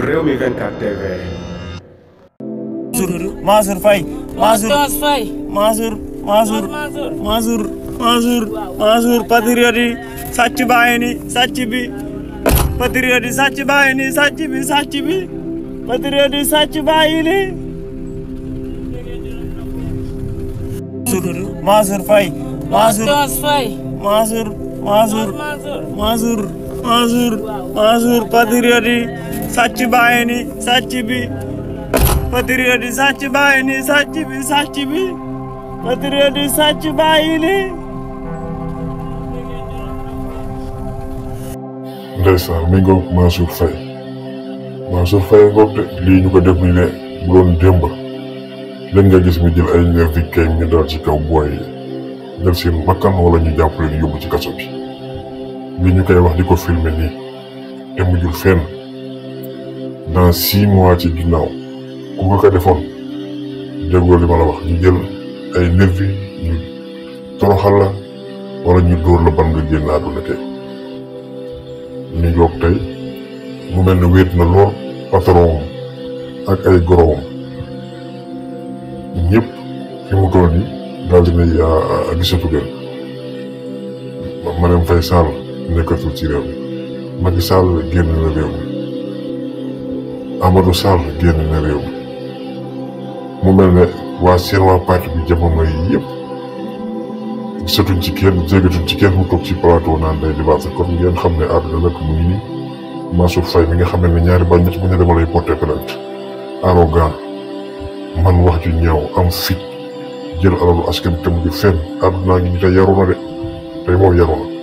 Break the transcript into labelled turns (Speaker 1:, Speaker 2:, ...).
Speaker 1: Rewmi 24 TV.
Speaker 2: Mansour Faye Mansour patriote yi sàcc bàyyi ni sàcc bi patriote yi sàcc bàyyi ni sàcc bi patriote yi sàcc bàyyi ni Mansour Faye Mansour patriote yi sàcc bàyyi ni sàcc bi patriote yi sàcc bàyyi ni sàcc bi patriote yi sàcc bàyyi ni
Speaker 3: ndeysaan mi ngoog Mansour Faye ngoog de lii ñu ko def ni ne bu doon démb léegi nga gis mi jël ay nervi kay ñu daal ci kaw booy yi jël seen bakkan wala ñu jàpp leen yóbbu ci kaso bi li ñu koy wax di ko filmer nii te mujjul fenn dans 6 mois ci ginnaaw ku ko defoon déggoo li ma la wax ñu jël ay nervi ñu toroxal la wala ñu dóor la ban nga génn àdduna tey ñu yoog tey mu mel ne wéet na lool patron ak ay gorowam ñëpp fi mu toll nii daal dinay gisatu leen Marième Faye Sall nekkatul ci réew mi Macky Sall génn na réew mi Amadou Sall génn na réew mi mu mel ne waa seen waa parti bi jamono yi yëpp gisatuñ ci kenn jéegatuñ ci kenn mu toog ci plateau naan day débat kon ngeen xam ne àdduna nag mu ngi nii Mansour Faye mi nga xam ne ñaari ba ñett bu ñu dama lay porter plainte arrogant man wax ju ñaaw am fit jël alalu askan te mu ngi fenn àdduna ngi ñu tey yaru na de tey moom yaru na